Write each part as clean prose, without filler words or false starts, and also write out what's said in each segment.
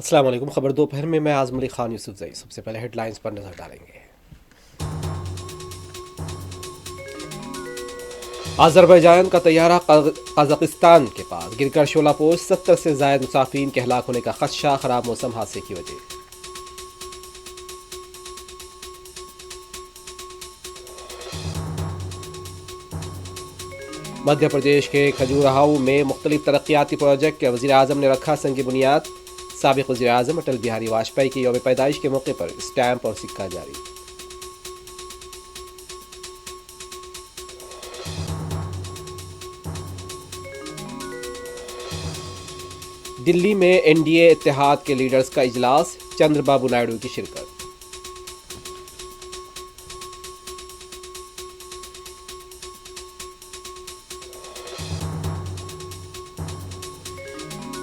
अस्सलाम वालेकुम। खबर दोपहर में मैं आज़म अली खान यूसुफजई। सबसे पहले हेडलाइंस पर नजर डालेंगे। अजरबैजान का तैयारा कजाकिस्तान के पास गिरकर शोलापोश, 70 से जायद मुसाफिरीन के हलाक होने का खदशा, खराब मौसम हादसे की वजह। मध्य प्रदेश के खजूराहो में मुख्तलिफ तरक्याती प्रोजेक्ट के वज़ीर आज़म ने रखा संग बुनियाद। साबिक़ वज़ीर आज़म अटल बिहारी वाजपेयी के यौम पैदाइश के मौके पर स्टैंप और सिक्का जारी। दिल्ली में एनडीए इत्तेहाद के लीडर्स का इजलास, चंद्रबाबू नायडू की शिरकत।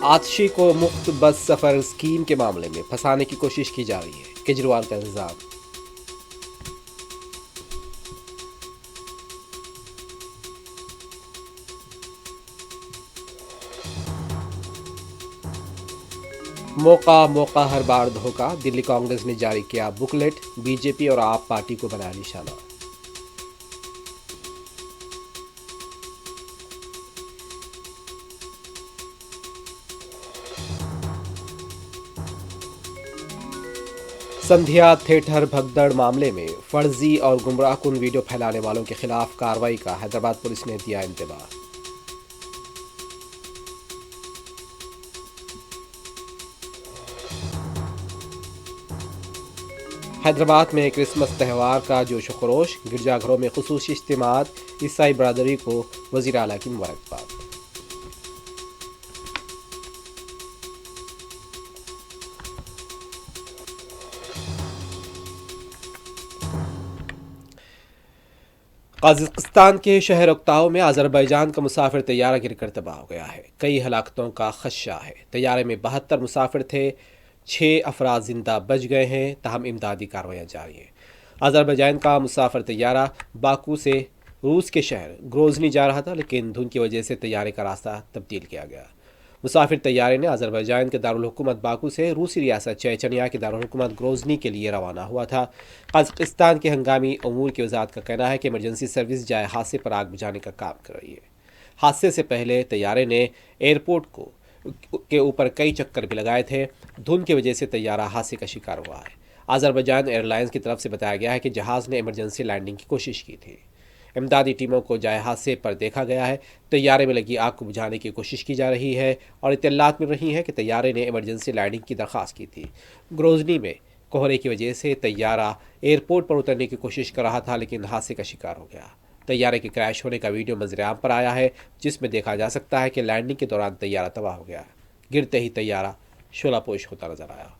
आतिशी को मुफ्त बस सफर स्कीम के मामले में फंसाने की कोशिश की जा रही है, केजरीवाल का इल्जाम। मौका मौका हर बार धोखा, दिल्ली कांग्रेस ने जारी किया बुकलेट, बीजेपी और आप पार्टी को बनाया निशाना। संध्या थिएटर भगदड़ मामले में फर्जी और गुमराहकुन वीडियो फैलाने वालों के खिलाफ कार्रवाई का हैदराबाद पुलिस ने दिया इंतबाह। हैदराबाद में क्रिसमस त्यौहार का जोश खरोश, गिरजाघरों में खुसूसी इज्तिमात, ईसाई बरादरी को वज़ीर आला की मुबारकबाद। कजाकिस्तान के शहर उक्ताओ में अजरबैजान का मुसाफिर तैयारा गिरकर तबाह हो गया है। कई हलाकतों का खदशा है। तैयारे में 72 मुसाफिर थे, 6 अफराद जिंदा बच गए हैं, ताहम इमदादी कार्रवाई जारी है। अजरबैजान का मुसाफिर तैयारा बाकू से रूस के शहर ग्रोजनी जा रहा था, लेकिन धुंध की वजह से तैयारे का रास्ता तब्दील किया गया। मुसाफिर तैयारे ने अजरबैजान के दारुल हुकूमत बाकू से रूसी रियासत चेचनिया के दारुल हुकूमत ग्रोजनी के लिए रवाना हुआ था। कजाकिस्तान के हंगामी अमूर की वजारत का कहना है कि इमरजेंसी सर्विस जाए हादसे पर आग बुझाने का काम कर रही है। हादसे से पहले तैयारे ने एयरपोर्ट के ऊपर कई चक्कर भी लगाए थे। धुंध की वजह से तैयारा हादसे का शिकार हुआ है। अजरबैजान एयरलाइंस की तरफ से बताया गया है कि जहाज़ ने इमरजेंसी लैंडिंग की कोशिश की थी। इमदादी टीमों को जाए हादसे पर देखा गया है। तैयारे में लगी आग को बुझाने की कोशिश की जा रही है और इत्तलात मिल रही है कि तैयारे ने इमरजेंसी लैंडिंग की दरख्वास्त की थी। ग्रोजनी में कोहरे की वजह से तैयारा एयरपोर्ट पर उतरने की कोशिश कर रहा था, लेकिन हादसे का शिकार हो गया। तैयारे के क्रैश होने का वीडियो मंजर-ए-आम पर आया है, जिसमें देखा जा सकता है कि लैंडिंग के दौरान तैयारा तबाह हो गया। गिरते ही तैयारा शोलापोश होता नजर आया।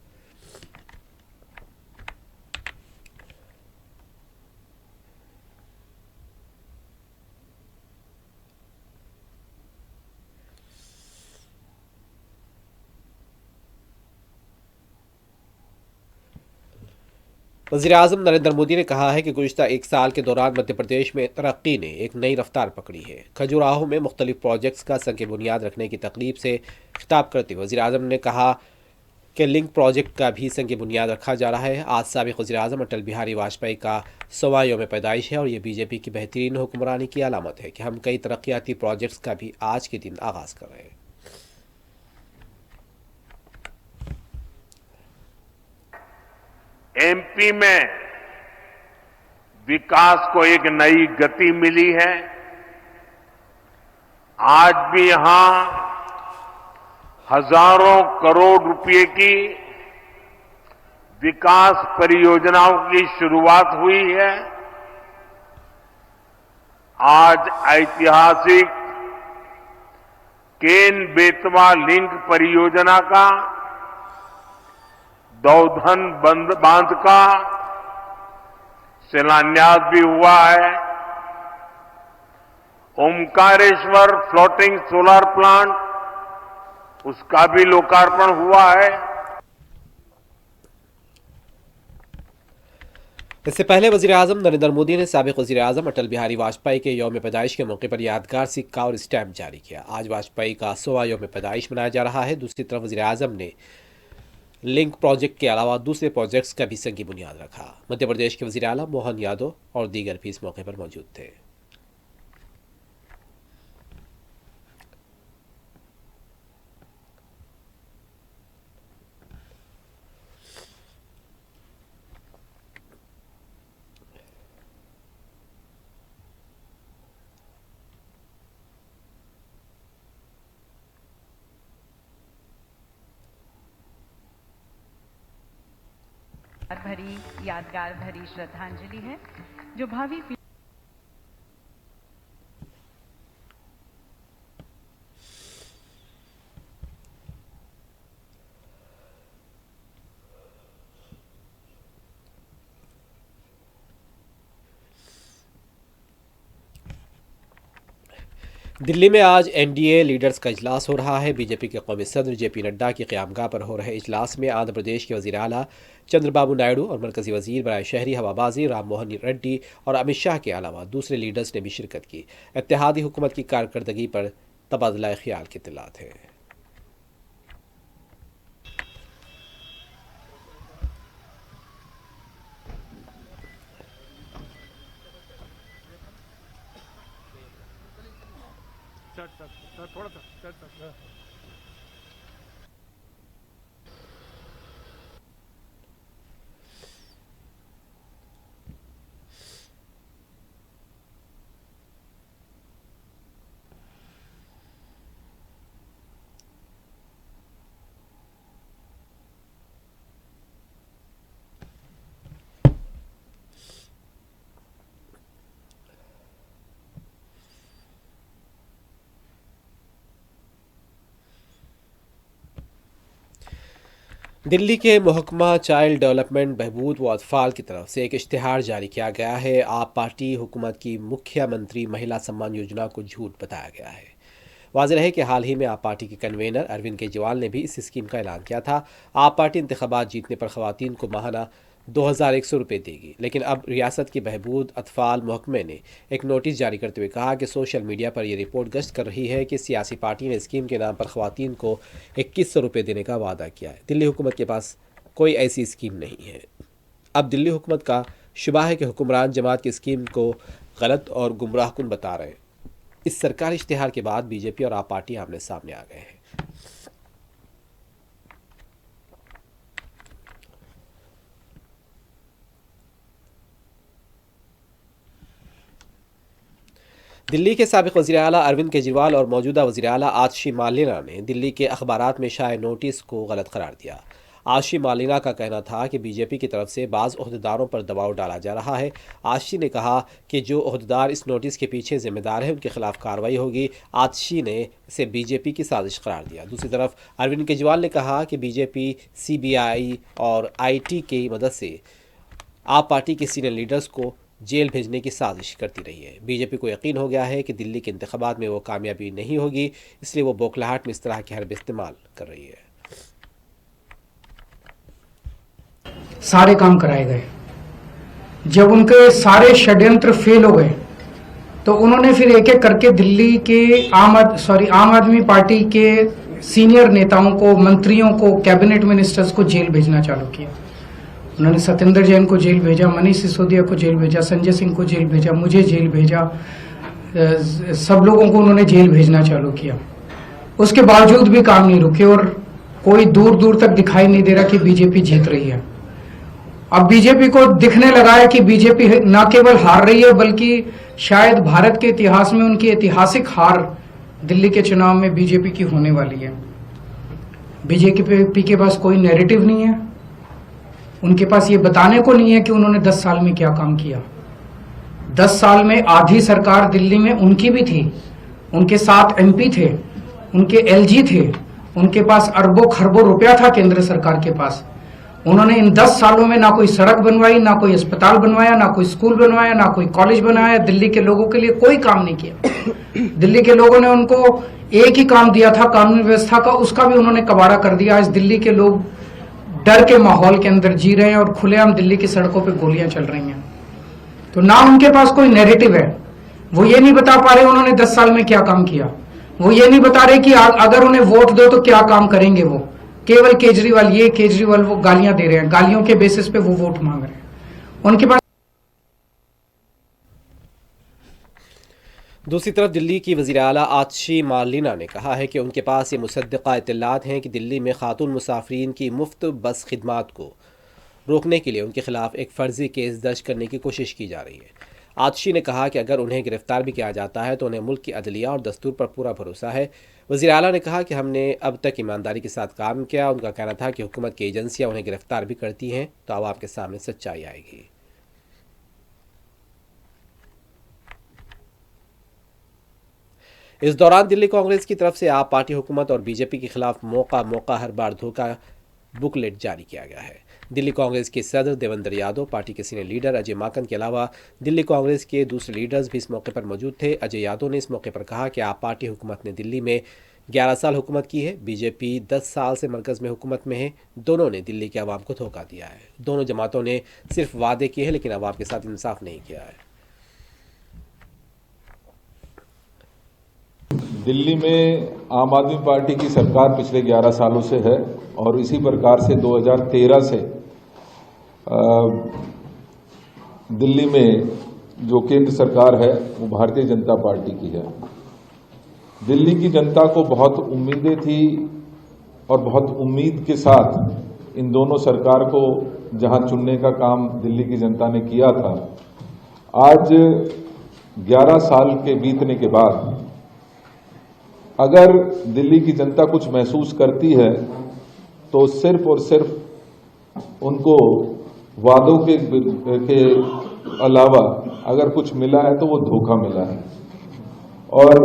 वज़ीर-ए-आज़म नरेंद्र मोदी ने कहा है कि गुज़िश्ता एक साल के दौरान मध्य प्रदेश में तरक्की ने एक नई रफ्तार पकड़ी है। खजुराहो में मुख्तलिफ प्रोजेक्ट्स का संग बुनियाद रखने की तकरीब से खिताब करते हुए वज़ीर-ए-आज़म ने कहा कि लिंक प्रोजेक्ट का भी संग बुनियाद रखा जा रहा है। आज साबिक़ वज़ीर-ए-आज़म अटल बिहारी वाजपेयी का 100वां यौम पैदाइश है और ये बीजेपी की बेहतरीन हुक्मरानी की अलामत है कि हम कई तरक्याती प्रोजेक्ट्स का भी आज के दिन आगाज़ कर रहे हैं। एमपी में विकास को एक नई गति मिली है। आज भी यहां हजारों करोड़ रुपए की विकास परियोजनाओं की शुरुआत हुई है। आज ऐतिहासिक केन बेतवा लिंक परियोजना का, दौधन बांध का शिलान्यास भी हुआ है। ओमकारेश्वर फ्लोटिंग सोलर प्लांट, उसका भी लोकार्पण हुआ है। इससे पहले वज़ीर-ए-आज़म नरेंद्र मोदी ने साबिक़ वज़ीर-ए-आज़म अटल बिहारी वाजपेयी के यौम पैदाइश के मौके पर यादगार सिक्का और स्टैंप जारी किया। आज वाजपेयी का 100वां यौम पैदाइश मनाया जा रहा है। दूसरी तरफ वज़ीर-ए-आज़म ने लिंक प्रोजेक्ट के अलावा दूसरे प्रोजेक्ट्स का भी संगी बुनियाद रखा। मध्य प्रदेश के वज़ीर आला मोहन यादव और दीगर भी इस मौके पर मौजूद थे। भरी यादगार भरी श्रद्धांजलि है जो भावी दिल्ली में आज एनडीए लीडर्स का इजलास हो रहा है। बीजेपी के कौमी सदर जेपी नड्डा की क़यामगाह पर हो रहे इजलास में आंध्र प्रदेश के वज़ीर आला चंद्रबाबू नायडू और मरकज़ी वज़ीर बराए शहरी हवाबाजी राम मोहन रेड्डी और अमित शाह के अलावा दूसरे लीडर्स ने भी शिरकत की। इत्तेहादी हुकूमत की कारकर्दगी पर तबादला ख्याल की इत्तलात है। थोड़ा सा दिल्ली के महकमा चाइल्ड डेवलपमेंट बहबूद व अतफाल की तरफ से एक इश्तिहार जारी किया गया है। आप पार्टी हुकूमत की मुख्यमंत्री महिला सम्मान योजना को झूठ बताया गया है। वाज़ेह है कि हाल ही में आप पार्टी के कन्वेनर अरविंद केजरीवाल ने भी इस स्कीम का ऐलान किया था। आप पार्टी इंतखाबात जीतने पर ख़वातीन को माहाना 2100 रुपये देगी, लेकिन अब रियासत की बहबूद अतफाल महकमे ने एक नोटिस जारी करते हुए कहा कि सोशल मीडिया पर यह रिपोर्ट गश्त कर रही है कि सियासी पार्टी ने स्कीम के नाम पर ख़वातीन को 2100 रुपये देने का वादा किया है। दिल्ली हुकूमत के पास कोई ऐसी स्कीम नहीं है। अब दिल्ली हुकूमत का शुबा है कि हुक्मरान जमात की स्कीम को गलत और गुमराहकुन बता रहे हैं। इस सरकारी इश्तिहार के बाद बीजेपी और आप पार्टी आमने सामने आ गए हैं। दिल्ली के साबिक़ वज़ीर आला अरविंद केजरीवाल और मौजूदा वज़ीर आला आतिशी मालिना ने दिल्ली के अखबारात में शाये नोटिस को गलत करार दिया। आतिशी मालिना का कहना था कि बीजेपी की तरफ से बाज़ ओहदेदारों पर दबाव डाला जा रहा है। आतिशी ने कहा कि जो ओहदेदार इस नोटिस के पीछे जिम्मेदार हैं उनके खिलाफ कार्रवाई होगी। आतिशी ने इसे बीजेपी की साजिश करार दिया। दूसरी तरफ अरविंद केजरीवाल ने कहा कि बीजेपी सीबीआई और IT की मदद से आप पार्टी के सीनियर लीडर्स को जेल भेजने की साजिश करती रही है। बीजेपी को यकीन हो गया है कि दिल्ली के इंतखाबात में वो कामयाबी नहीं होगी, इसलिए वो बौखलाहट में इस तरह के हरबे इस्तेमाल कर रही है। सारे काम कराए गए। जब उनके सारे षड्यंत्र फेल हो गए तो उन्होंने फिर एक एक करके दिल्ली के आम आदमी पार्टी के सीनियर नेताओं को, मंत्रियों को, कैबिनेट मिनिस्टर्स को जेल भेजना चालू किया। उन्होंने सत्येंद्र जैन को जेल भेजा, मनीष सिसोदिया को जेल भेजा, संजय सिंह को जेल भेजा, मुझे जेल भेजा, सब लोगों को उन्होंने जेल भेजना चालू किया। उसके बावजूद भी काम नहीं रुके और कोई दूर दूर तक दिखाई नहीं दे रहा कि बीजेपी जीत रही है। अब बीजेपी को दिखने लगा है कि बीजेपी न केवल हार रही है बल्कि शायद भारत के इतिहास में उनकी ऐतिहासिक हार दिल्ली के चुनाव में बीजेपी की होने वाली है। बीजेपी के पास कोई नैरेटिव नहीं है। उनके पास ये बताने को नहीं है कि उन्होंने 10 साल में क्या काम किया। 10 साल में आधी सरकार दिल्ली में उनकी भी थी, उनके 7 MP थे, उनके LG थे, उनके पास अरबों खरबों रुपया था केंद्र सरकार के पास। उन्होंने इन 10 सालों में ना कोई सड़क बनवाई, ना कोई अस्पताल बनवाया, ना कोई स्कूल बनवाया, ना कोई कॉलेज बनाया। दिल्ली के लोगों के लिए कोई काम नहीं किया। दिल्ली के लोगों ने उनको एक ही काम दिया था कानून व्यवस्था का, उसका भी उन्होंने कबाड़ा कर दिया। आज दिल्ली के लोग डर के माहौल के अंदर जी रहे हैं और खुलेआम दिल्ली की सड़कों पे गोलियां चल रही हैं। तो ना उनके पास कोई नैरेटिव है। वो ये नहीं बता पा रहे उन्होंने 10 साल में क्या काम किया। वो ये नहीं बता रहे कि अगर उन्हें वोट दो तो क्या काम करेंगे, वो केवल केजरीवाल वो गालियां दे रहे हैं, गालियों के बेसिस पे वो वोट मांग रहे हैं। उनके पास दूसरी तरफ दिल्ली की वज़ीर आला आतिशी मार्लिना ने कहा है कि उनके पास ये मुसद्दक़ा इत्तलात हैं कि दिल्ली में खातून मुसाफरीन की मुफ्त बस खिदमात को रोकने के लिए उनके खिलाफ एक फ़र्ज़ी केस दर्ज करने की कोशिश की जा रही है। आतिशी ने कहा कि अगर उन्हें गिरफ्तार भी किया जाता है तो उन्हें मुल्क की अदलिया और दस्तूर पर पूरा भरोसा है। वज़ीर आला ने कहा कि हमने अब तक ईमानदारी के साथ काम किया। उनका कहना था कि हुकूमत की एजेंसियाँ उन्हें गिरफ्तार भी करती हैं तो आवाम के सामने सच्चाई आएगी। इस दौरान दिल्ली कांग्रेस की तरफ से आप पार्टी हुकूमत और बीजेपी के खिलाफ मौका हर बार धोखा बुकलेट जारी किया गया है। दिल्ली कांग्रेस के सदर देवेंद्र यादव, पार्टी के सीनियर लीडर अजय माकन के अलावा दिल्ली कांग्रेस के दूसरे लीडर्स भी इस मौके पर मौजूद थे। अजय यादव ने इस मौके पर कहा कि आप पार्टी हुकूमत ने दिल्ली में 11 साल हुकूमत की है, बीजेपी 10 साल से मरकज़ में हुकूमत में है। दोनों ने दिल्ली के अवाम को धोखा दिया है। दोनों जमातों ने सिर्फ वादे किए हैं लेकिन अवाम के साथ इंसाफ नहीं किया है। दिल्ली में आम आदमी पार्टी की सरकार पिछले 11 सालों से है और इसी प्रकार से 2013 से दिल्ली में जो केंद्र सरकार है वो भारतीय जनता पार्टी की है। दिल्ली की जनता को बहुत उम्मीदें थी और बहुत उम्मीद के साथ इन दोनों सरकार को जहां चुनने का काम दिल्ली की जनता ने किया था, आज 11 साल के बीतने के बाद अगर दिल्ली की जनता कुछ महसूस करती है तो सिर्फ और सिर्फ उनको वादों के अलावा अगर कुछ मिला है तो वो धोखा मिला है। और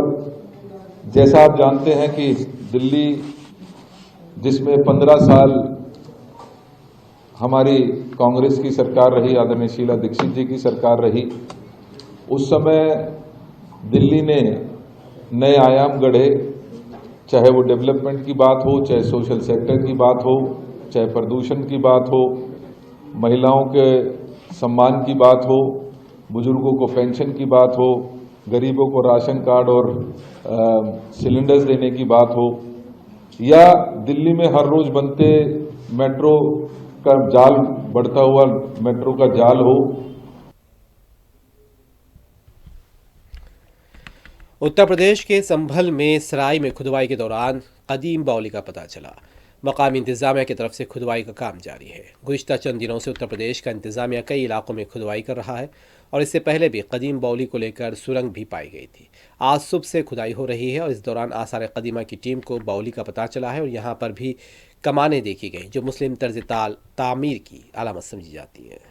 जैसा आप जानते हैं कि दिल्ली जिसमें 15 साल हमारी कांग्रेस की सरकार रही, आदरणीय शीला दीक्षित जी की सरकार रही, उस समय दिल्ली ने नए आयाम गढ़े, चाहे वो डेवलपमेंट की बात हो, चाहे सोशल सेक्टर की बात हो, चाहे प्रदूषण की बात हो, महिलाओं के सम्मान की बात हो, बुजुर्गों को पेंशन की बात हो, गरीबों को राशन कार्ड और सिलेंडर्स देने की बात हो, या दिल्ली में हर रोज बनते मेट्रो का जाल, बढ़ता हुआ मेट्रो का जाल हो। उत्तर प्रदेश के संभल में सराय में खुदवाई के दौरान कदीम बावली का पता चला। मकामी इंतजामिया की तरफ से खुदवाई का काम जारी है। गुज़िश्ता चंद दिनों से उत्तर प्रदेश का इंतजामिया कई इलाकों में खुदवाई कर रहा है और इससे पहले भी कदीम बावली को लेकर सुरंग भी पाई गई थी। आज सुबह से खुदाई हो रही है और इस दौरान आसार कदीमा की टीम को बावली का पता चला है और यहाँ पर भी कमानें देखी गई जो मुस्लिम तर्ज तामीर की अलामत समझी जाती हैं।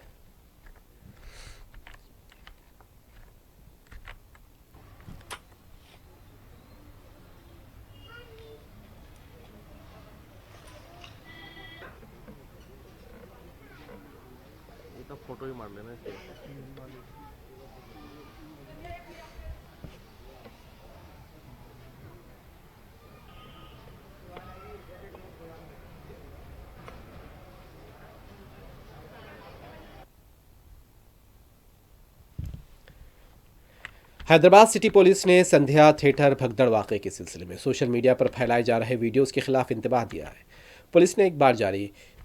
फोटो ही मार लेना इसके। हैदराबाद सिटी पुलिस ने संध्या थिएटर भगदड़ वाक़े के सिलसिले में सोशल मीडिया पर फैलाए जा रहे वीडियोस के खिलाफ इंतबाह दिया है। पुलिस ने एक बार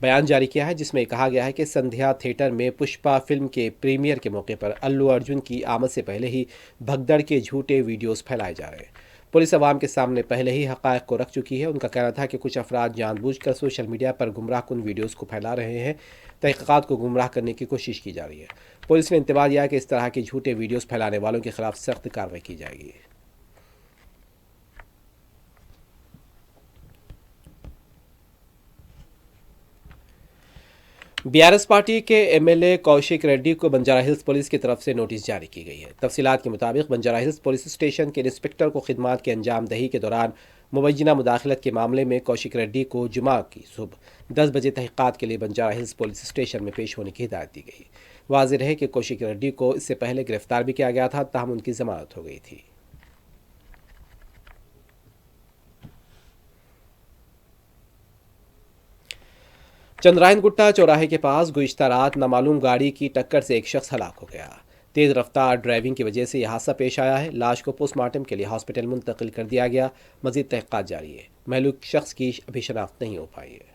बयान जारी किया है जिसमें कहा गया है कि संध्या थिएटर में पुष्पा फिल्म के प्रीमियर के मौके पर अल्लू अर्जुन की आमद से पहले ही भगदड़ के झूठे वीडियोस फैलाए जा रहे हैं। पुलिस अवाम के सामने पहले ही हक़ाइक़ को रख चुकी है। उनका कहना था कि कुछ अफराद जानबूझकर सोशल मीडिया पर गुमराहकुन वीडियोस को फैला रहे हैं, तहक़ीक़ात को गुमराह करने की कोशिश की जा रही है। पुलिस ने इंतबाह दिया कि इस तरह के झूठे वीडियोस फैलाने वालों के खिलाफ सख्त कार्रवाई की जाएगी। बीआरएस पार्टी के एमएलए कौशिक रेड्डी को बंजारा हिल्स पुलिस की तरफ से नोटिस जारी की गई है। तफसीलात के मुताबिक बंजारा हिल्स पुलिस स्टेशन के इंस्पेक्टर को खिदमात की अंजाम दही के दौरान मुबैना मुदाखलत के मामले में कौशिक रेड्डी को जुमा की सुबह 10 बजे तहक़ीक़ात के लिए बंजारा हिल्स पुलिस स्टेशन में पेश होने की हिदायत दी गई। वाज़ेह है कि कौशिक रेड्डी को इससे पहले गिरफ्तार भी किया गया था, ताहम उनकी जमानत हो गई थी। चंद्रायन गुट्टा चौराहे के पास गुज़िश्ता रात नामालूम गाड़ी की टक्कर से एक शख्स हलाक हो गया। तेज़ रफ्तार ड्राइविंग की वजह से यह हादसा पेश आया है। लाश को पोस्टमार्टम के लिए हॉस्पिटल मुंतकिल कर दिया गया। मज़ीद तहक़ीक़ात जारी है। महलूक शख्स की अभी शनाख्त नहीं हो पाई है।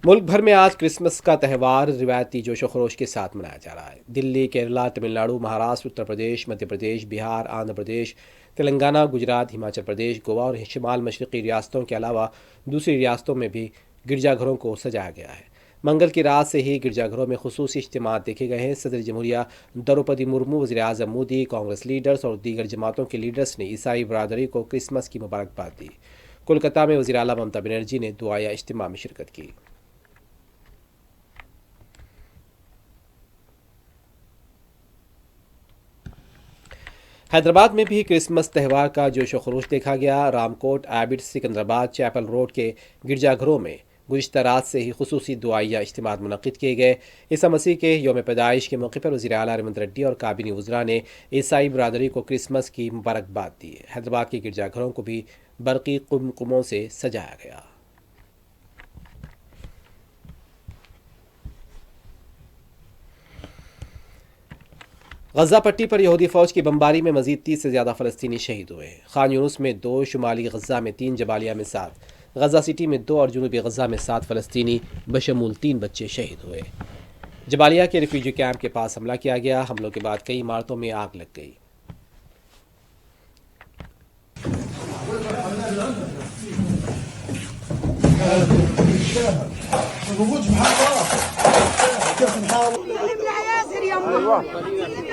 मुल्क भर में आज क्रिसमस का त्यौहार रिवायती जोश व खरोश के साथ मनाया जा रहा है। दिल्ली, केरला, तमिलनाडु, महाराष्ट्र, उत्तर प्रदेश, मध्य प्रदेश, बिहार, आंध्र प्रदेश, तेलंगाना, गुजरात, हिमाचल प्रदेश, गोवा और शिमाल मशरक़ी रियासतों के अलावा दूसरी रियासतों में भी गिरजाघरों को सजाया गया है। मंगल की रात से ही गिरजाघरों में खुसूसी इज्तिमात देखे गए हैं। सदर जमहूरिया द्रौपदी मुर्मू, वज़ीर-ए-आज़म मोदी, कांग्रेस लीडर्स और दीगर जमातों के लीडर्स ने ईसाई बरादरी को क्रिसमस की मुबारकबाद दी। कोलकाता में वज़ीर आला ममता बनर्जी ने दुआ या इज्तिमा में शिरकत की। हैदराबाद में भी क्रिसमस त्यौहार का जोश व खरोश देखा गया। रामकोट, एबिट, सिकंदराबाद, चैपल रोड के गिरजाघरों में गुज़िश्ता रात से ही खुसूसी दुआइया इज्तिमात मुनक़्क़िद किए गए। ईसा मसीह के यौम पैदाइश के मौके पर वज़ीर आला अरविंद रेड्डी और काबीनी वज़रा ने ईसाई बरादरी को क्रिसमस की मुबारकबाद दी। हैदराबाद के गिरजाघरों को भी बरक़ी कुमकुमों से सजाया गया। गज़ा पट्टी पर यहूदी फ़ौज की बमबारी में मज़ीद 30 से ज़्यादा फ़लस्तीनी शहीद हुए। खान यूनुस में 2, शुमाली गज़ा में 3, जबालिया में 7, गज़ा सिटी में 2 और जनूबी गज़ा में 7 फ़लस्तीनी बशमूल 3 बच्चे शहीद हुए। जबालिया के रिफ्यूजी कैंप के पास हमला किया गया। हमलों के बाद कई इमारतों में आग लग गई।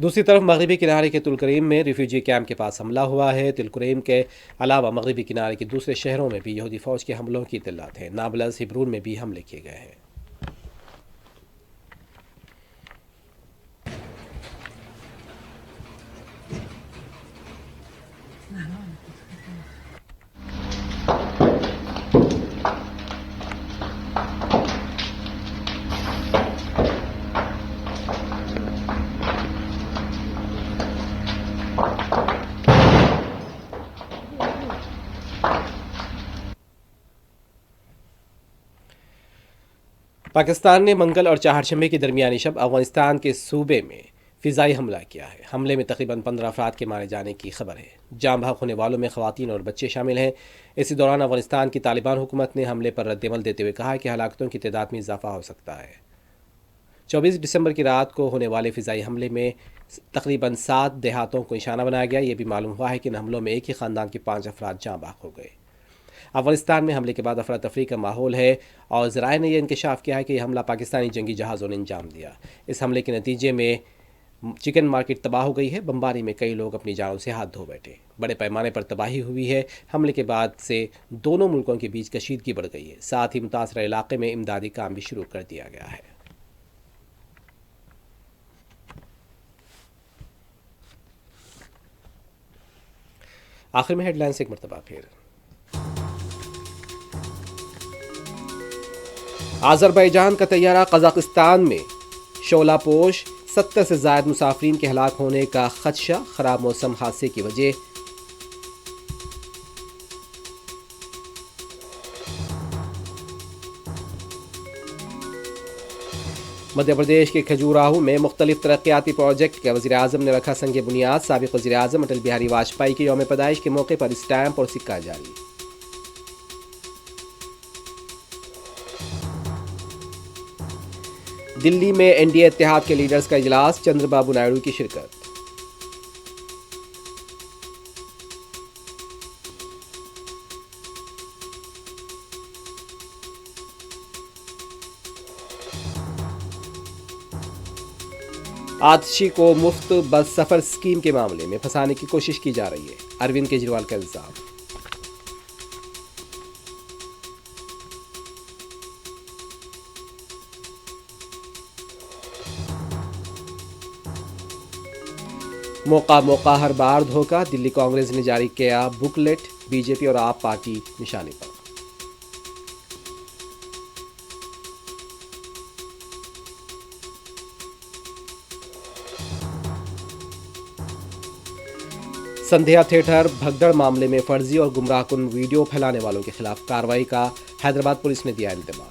दूसरी तरफ मगरबी किनारे के तुलकरीम में रिफ्यूजी कैंप के पास हमला हुआ है। तुलकरीम के अलावा मगरबी किनारे के दूसरे शहरों में भी यहूदी फ़ौज के हमलों की इत्तलात है। नाबलस, हिब्रून में भी हमले किए गए हैं। पाकिस्तान ने मंगल और चाहरशंबे की दरमियानी शब अफगानिस्तान के सूबे में फ़िज़ाई हमला किया है। हमले में तकरीबन 15 अफराद के मारे जाने की खबर है। जाँ बहक होने वालों में ख़वातीन और बच्चे शामिल हैं। इसी दौरान अफगानिस्तान की तालिबान हुकूमत ने हमले पर रद्दमल देते हुए कहा कि हलाकतों की तादाद में इजाफा हो सकता है। 24 दिसंबर की रात को होने वाले फ़िज़ाई हमले में तकरीबन 7 देहातों को निशाना बनाया गया। ये भी मालूम हुआ है कि इन हमलों में एक ही ख़ानदान के 5 अफराद जाँ बहक हो गए। अफगानिस्तान में हमले के बाद अफरा तफरी का माहौल है और ज़राए ने यह इंकशाफ किया है कि यह हमला पाकिस्तानी जंगी जहाज़ों ने अंजाम दिया। इस हमले के नतीजे में चिकन मार्केट तबाह हो गई है। बमबारी में कई लोग अपनी जानों से हाथ धो बैठे। बड़े पैमाने पर तबाही हुई है। हमले के बाद से दोनों मुल्कों के बीच कशीदगी बढ़ गई है। साथ ही मुतासरा इलाके में इमदादी काम भी शुरू कर दिया गया है। आखिर में हेडलाइंस एक मरतबा फिर। अज़रबैजान का तैयारा कज़ाकिस्तान में शोलापोश, 70 से ज़ायद मुसाफिरीन के हलाक होने का खदशा, ख़राब मौसम हादसे की वजह। मध्य प्रदेश के खजूराहो में मुख्तलिफ तरक्याती प्रोजेक्ट का वज़ीर-ए-आज़म ने रखा संग बुनियाद। साबिक़ वज़ीर-ए-आज़म अटल बिहारी वाजपेयी के यौम पैदाइश के मौके पर स्टैंप और सिक्का जारी। दिल्ली में एनडीए इत्तेहाद के लीडर्स का इजलास, चंद्रबाबू नायडू की शिरकत। आतिशी को मुफ्त बस सफर स्कीम के मामले में फंसाने की कोशिश की जा रही है, अरविंद केजरीवाल का इल्जाम। मौका मौका हर बार धोखा, दिल्ली कांग्रेस ने जारी किया बुकलेट, बीजेपी और आप पार्टी निशाने पर। संध्या थिएटर भगदड़ मामले में फर्जी और गुमराहकुन वीडियो फैलाने वालों के खिलाफ कार्रवाई का हैदराबाद पुलिस ने दिया इंतबाह।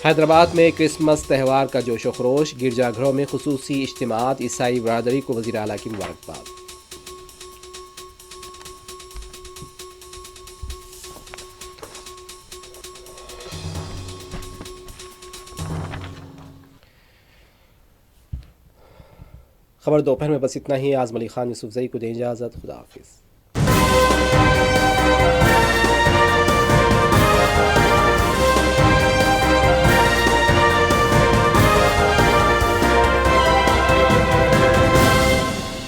हैदराबाद में क्रिसमस त्यौहार का जोशो खरोश, गिरजाघरों में खुसूसी इज्तिमात, ईसाई बरादरी को वज़ीर आला की मुबारकबाद। खबर दोपहर में बस इतना ही। आज़म अली खान यूसुफजई को दें इजाज़त। खुदा हाफिज़।